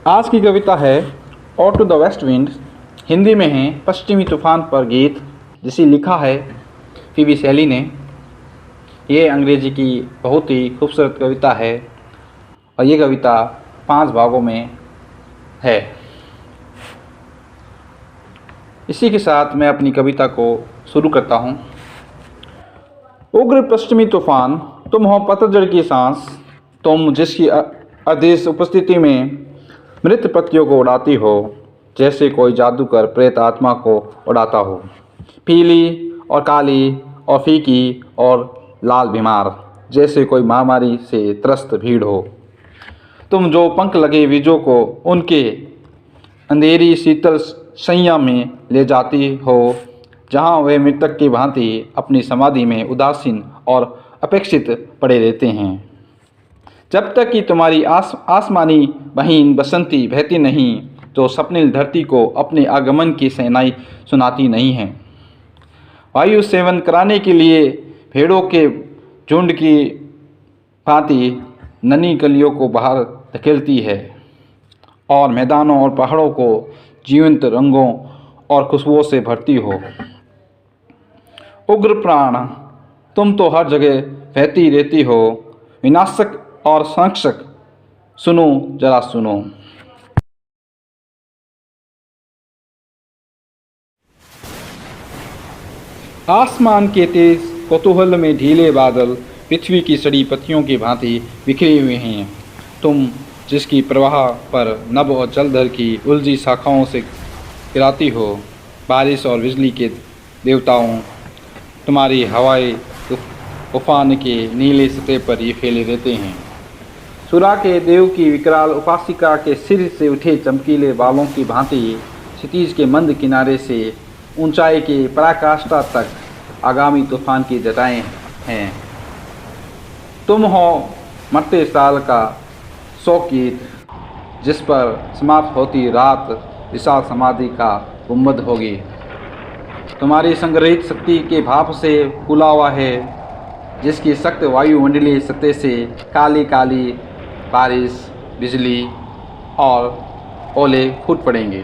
आज की कविता है on to the west wind. Hindi में है पश्चिमी तूफान पर गीत, जिसे लिखा है पी.बी. शैली ने। ये अंग्रेजी की बहुत ही खूबसूरत कविता है और ये कविता 5 भागों में है। इसी के साथ मैं अपनी कविता को शुरू करता हूँ। उग्र पश्चिमी तूफान, तुम हो पतझड़ की सांस, तुम जिसकी अदृश्य उपस्थिति में मृत पत्तियों को उड़ाती हो, जैसे कोई जादूगर प्रेत आत्मा को उड़ाता हो। पीली और काली और फीकी और लाल बीमार, जैसे कोई महामारी से त्रस्त भीड़ हो। तुम जो पंख लगे बीजों को उनके अंधेरी शीतल शैया में ले जाती हो, जहाँ वे मृतक की भांति अपनी समाधि में उदासीन और अपेक्षित पड़े रहते हैं, जब तक कि तुम्हारी आसमानी बहिन बसंती बहती नहीं, जो स्वप्निल धरती को अपने आगमन की शहनाई सुनाती नहीं है। वायु सेवन कराने के लिए भेड़ों के झुंड की भांति नन्ही कलियों को बाहर धकेलती है और मैदानों और पहाड़ों को जीवंत रंगों और खुशबुओं से भरती हो। उग्र प्राण, तुम तो हर जगह बहती रहती हो, विनाशक और संरक्षक, सुनो जरा सुनो। आसमान के तेज कौतूहल में ढीले बादल पृथ्वी की सड़ी पत्तियों की भांति बिखरे हुए हैं। तुम जिसकी प्रवाह पर नभ और जलधर की उलझी शाखाओं से गिराती हो, बारिश और बिजली के देवताओं, तुम्हारी हवाएं तूफान के नीले सतह पर ये फैले रहते हैं। सुरा के देव की विकराल उपासिका के सिर से उठे चमकीले बालों की भांति क्षितिज के मंद किनारे से ऊंचाई के पराकाष्ठा तक आगामी तूफान की जटाएं हैं। तुम हो मरते साल का शोक गीत, जिस पर समाप्त होती रात विशाल समाधि का गुंबद होगी। तुम्हारी संग्रहित शक्ति के भाप से फूला हुआ है, जिसकी सख्त वायुमंडलीय सतह से काली काली बारिश, बिजली और ओले फूट पड़ेंगे।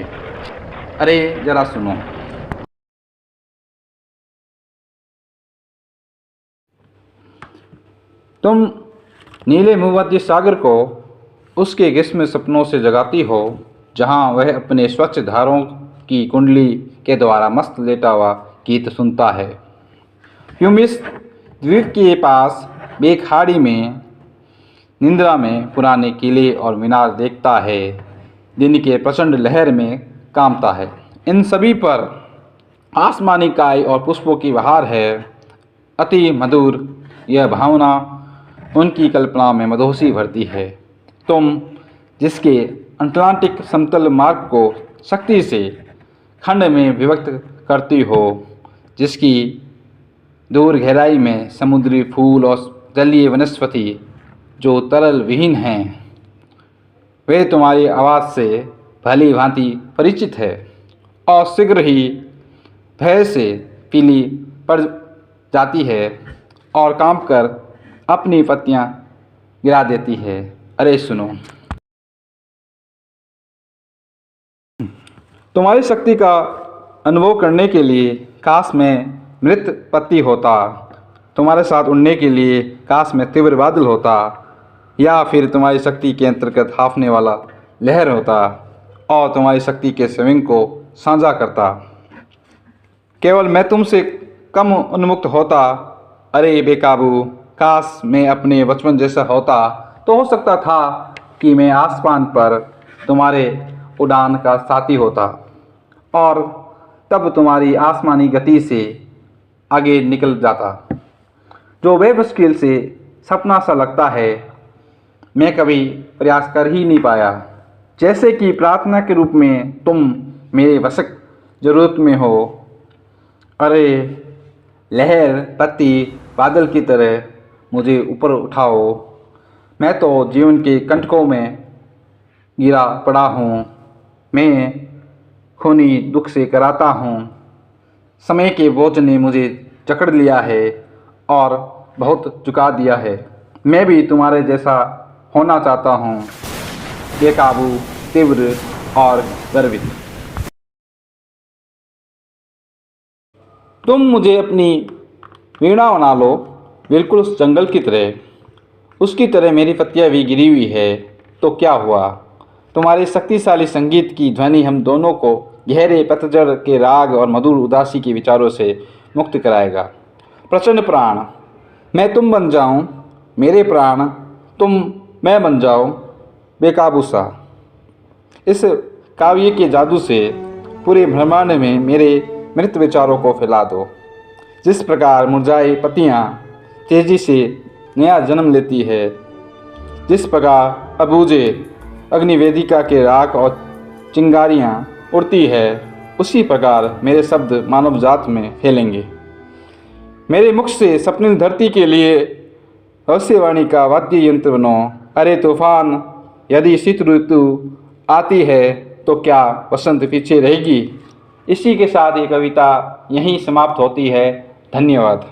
अरे जरा सुनो। तुम नीले भूमध्य सागर को उसके ग्रीष्म सपनों से जगाती हो, जहां वह अपने स्वच्छ धारों की कुंडली के द्वारा मस्त लेटा हुआ गीत सुनता है। ह्यूमिस द्वीप के पास बेखाड़ी में निंद्रा में पुराने किले और मीनार देखता है, दिन के प्रचंड लहर में कांपता है। इन सभी पर आसमानी काय और पुष्पों की बहार है। अति मधुर यह भावना उनकी कल्पना में मधोसी भरती है। तुम जिसके अटलांटिक समतल मार्ग को शक्ति से खंड में विभक्त करती हो, जिसकी दूर गहराई में समुद्री फूल और जलीय वनस्पति जो तरल विहीन हैं, वे तुम्हारी आवाज़ से भली भांति परिचित है और शीघ्र ही भय से पीली पड़ जाती है और कांप कर अपनी पत्तियां गिरा देती है। अरे सुनो। तुम्हारी शक्ति का अनुभव करने के लिए काश में मृत पत्ती होता, तुम्हारे साथ उड़ने के लिए काश में तीव्र बादल होता, या फिर तुम्हारी शक्ति के अंतर्गत हाँफने वाला लहर होता और तुम्हारी शक्ति के स्विंग को साझा करता। केवल मैं तुमसे कम उन्मुक्त होता। अरे बेकाबू, काश मैं अपने बचपन जैसा होता, तो हो सकता था कि मैं आसमान पर तुम्हारे उड़ान का साथी होता और तब तुम्हारी आसमानी गति से आगे निकल जाता। जो बेमुश्किल से सपना सा लगता है, मैं कभी प्रयास कर ही नहीं पाया। जैसे कि प्रार्थना के रूप में तुम मेरे वशक जरूरत में हो। अरे लहर, पत्ती, बादल की तरह मुझे ऊपर उठाओ। मैं तो जीवन के कंटकों में गिरा पड़ा हूँ। मैं खूनी दुख से कराता हूँ। समय के बोझ ने मुझे जकड़ लिया है और बहुत झुका दिया है। मैं भी तुम्हारे जैसा होना चाहता हूँ, बेकाबू, तीव्र और गर्वित। तुम मुझे अपनी वीणा बना लो, बिल्कुल उस जंगल की तरह। उसकी तरह मेरी पत्तियाँ भी गिरी हुई है तो क्या हुआ? तुम्हारे शक्तिशाली संगीत की ध्वनि हम दोनों को गहरे पतझड़ के राग और मधुर उदासी के विचारों से मुक्त कराएगा। प्रचंड प्राण, मैं तुम बन जाऊं, मेरे प्राण तुम मैं बन जाऊं, बेकाबू सा। इस काव्य के जादू से पूरे ब्रह्मांड में मेरे मृत विचारों को फैला दो। जिस प्रकार मुरझाई पत्तियाँ तेजी से नया जन्म लेती है, जिस प्रकार अबूझे अग्निवेदिका के राख और चिंगारियाँ उड़ती है, उसी प्रकार मेरे शब्द मानव जात में फैलेंगे। मेरे मुख से सपनी धरती के लिए भविष्यवाणी का वाद्य यंत्र बनो। अरे तूफान, यदि शीत ऋतु आती है तो क्या वसंत पीछे रहेगी? इसी के साथ ये कविता यहीं समाप्त होती है। धन्यवाद।